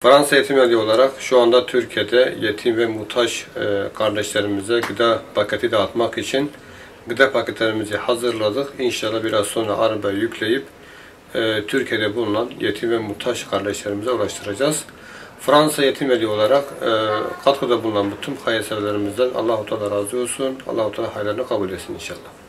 Fransa Yetim Evi olarak şu anda Türkiye'de yetim ve muhtaç kardeşlerimize gıda paketi dağıtmak için gıda paketlerimizi hazırladık. İnşallah biraz sonra arabaya yükleyip Türkiye'de bulunan yetim ve muhtaç kardeşlerimize ulaştıracağız. Fransa Yetim Evi olarak katkıda bulunan bütün hayırseverlerimizden Allah-u Teala razı olsun. Allah-u Teala hayırlarını kabul etsin inşallah.